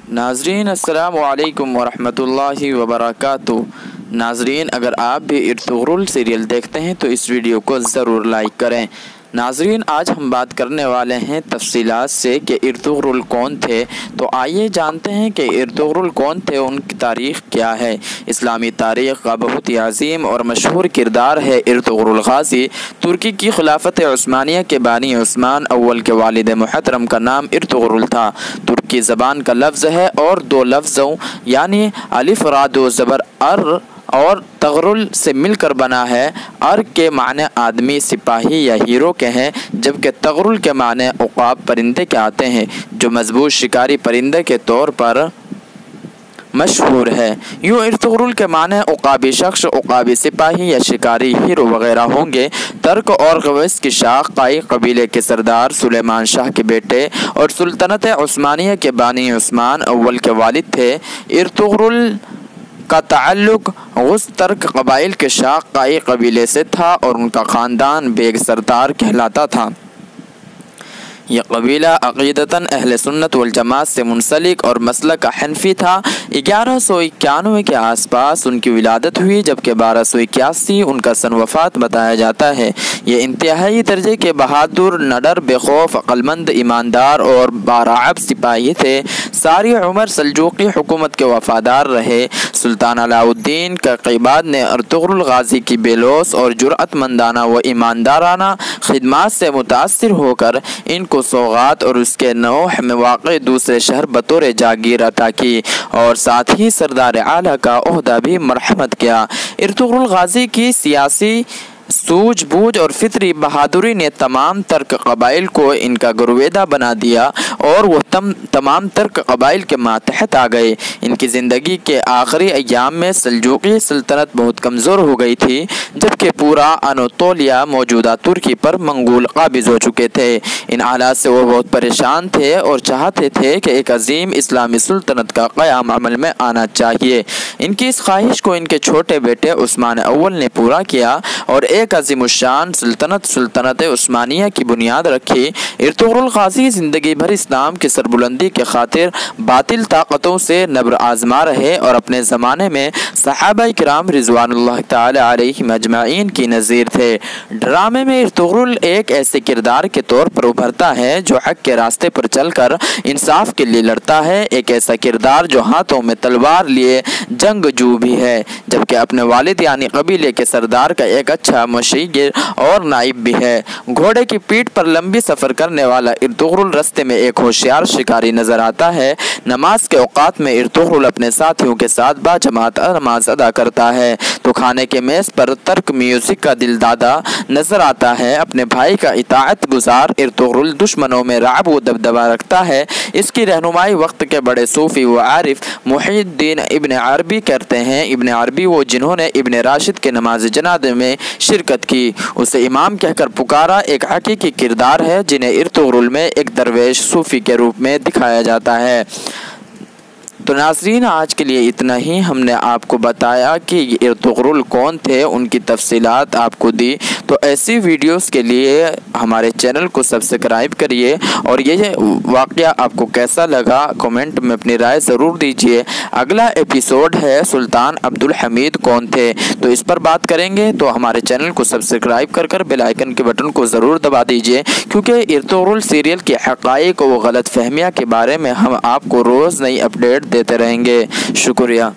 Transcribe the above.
नाजरीन अस्सलाम वालेकुम वरहमतुल्लाहि वबरकातुहू। नाजरीन, अगर आप भी इर्तुगरुल सीरियल देखते हैं तो इस वीडियो को ज़रूर लाइक करें। नाजरीन, आज हम बात करने वाले हैं तफसीलात से कि इर्तुगरुल कौन थे। तो आइए जानते हैं कि इर्तुगरुल कौन थे, उनकी तारीख़ क्या है। इस्लामी तारीख़ का बहुत ही अजीम और मशहूर किरदार है इर्तुगरुल गाज़ी। तुर्की की खिलाफत उस्मानिया के बानी उस्मान अव्वल के वालिद मुहतरम का नाम इर्तुगरुल था। तुर्की ज़बान का लफ्ज़ है और दो लफ्ज़ों यानी अलिफ रादो ज़बर अर और तगरुल से मिलकर बना है। अर के माने आदमी, सिपाही या हीरो के हैं, जबकि तगरुल के माने उक़ाब परिंदे के आते हैं, जो मजबूत शिकारी परिंदे के तौर पर मशहूर है। यूँ इर्तुगरुल के माने उक़ाबी शख्स, उक़ाबी सिपाही या शिकारी हीरो वगैरह होंगे। तर्क और गवैस की शाख काई कबीले के सरदार सुलेमान शाह के बेटे और सुल्तनत उस्मानिया के बानी उस्मान अव्वल के वालिद थे। इर्तुगरुल का ताल्लुक उस तर्क कबाइल के शाख काई कबीले से था और उनका ख़ानदान बेग सरदार कहलाता था। यह कबीला अक़ीदतन अहले सुन्नत वल जमात से मुंसलिक और मसलक का हनफी था। 1191 के आसपास उनकी विलादत हुई, जबकि 1281 उनका सन वफ़ात बताया जाता है। ये इंतहाई दर्जे के बहादुर, नडर, बेखौफ, अक़लमंद, ईमानदार और बाराअब सिपाही थे। सारी उम्र सल्जूक़ी हुकूमत के वफ़ादार रहे। सुल्तान अलाउद्दीन क़ैबाद ने इर्तुगरुल गाज़ी की बेलौस और जुरअतमंदाना व ईमानदाराना खिदमात से मुतासिर होकर इनको सौगात और उसके नौह में वाक़ दूसरे शहर बतौर जागीर अता की और साथ ही सरदार आला का ओहदा भी मरहमत किया। इर्तुगरुल गाज़ी की सियासी सूझबूझ और फितरी बहादुरी ने तमाम तर्क कबाइल को इनका गुरवेदा बना दिया और वह तमाम तर्क कबाइल के मातहत आ गए। इनकी ज़िंदगी के आखिरी अय्याम में सल्जूक़ी सल्तनत बहुत कमज़ोर हो गई थी, जबकि पूरा अनातोलिया मौजूदा तुर्की पर मंगोल काबिज़ हो चुके थे। इन हालात से वो बहुत परेशान थे और चाहते थे कि एक अजीम इस्लामी सुल्तनत का क़याम अमल में आना चाहिए। इनकी इस ख्वाहिश को इनके छोटे बेटे उस्मान अव्वल ने पूरा किया और एक अज़ीमुश्शान सुल्तनत उस्मानिया की बुनियाद रखी। इर्तुगरुल गाज़ी ज़िंदगी भर इस्लाम की सरबुलंदी के खातिर बातिल ताकतों से नब्र आज़मा रहे और अपने ज़माने में सहाबा किराम रिज़वानुल्लाह ताला अलैहिम अजमाइन की नज़ीर थे। ड्रामे में इर्तुगरुल एक ऐसे किरदार के तौर पर उभरता है जो हक़ के रास्ते पर चलकर इंसाफ के लिए लड़ता है। एक ऐसा किरदार जो हाथों में तलवार लिए जंगजू भी है, जबकि अपने वालिद यानी कबीले के सरदार का एक अच्छा मुशीर और नाइब भी है। घोड़े की पीठ पर लंबी सफ़र करने वाला इर्तुगरुल रास्ते में एक होशियार शिकारी नजर आता है। नमाज के औकात में इर्तुगरुल अपने साथियों के साथ बाजमात नमाज अदा करता है, तो खाने के मेज़ पर तर्क म्यूजिक का दिलदादा नजर आता है। अपने भाई का इताअत गुजार इर्तुगरुल दुश्मनों में राब व दबदबा रखता है। इसकी रहनुमाई वक्त के बड़े सूफ़ी व आरिफ मुहीद्दीन इब्न अरबी करते हैं। इब्न अरबी वो जिन्होंने इब्न राशिद के नमाज जनाज़े में शिरकत की, उसे इमाम कहकर पुकारा, एक हकीकी किरदार है जिन्हें इर्तुगरुल में एक दरवेश सूफ़ी के रूप में दिखाया जाता है। तो नाज़रीन, आज के लिए इतना ही। हमने आपको बताया कि इर्तुगरुल कौन थे, उनकी तफसीलात आपको दी। तो ऐसी वीडियोस के लिए हमारे चैनल को सब्सक्राइब करिए और ये वाक़या आपको कैसा लगा कमेंट में अपनी राय ज़रूर दीजिए। अगला एपिसोड है सुल्तान अब्दुल हमीद कौन थे, तो इस पर बात करेंगे। तो हमारे चैनल को सब्सक्राइब कर बेल आइकन के बटन को ज़रूर दबा दीजिए, क्योंकि इर्तुगरुल सीरियल के हक़ाइक़ व गलत फहमियाँ के बारे में हम आपको रोज़ नई अपडेट देते रहेंगे। शुक्रिया।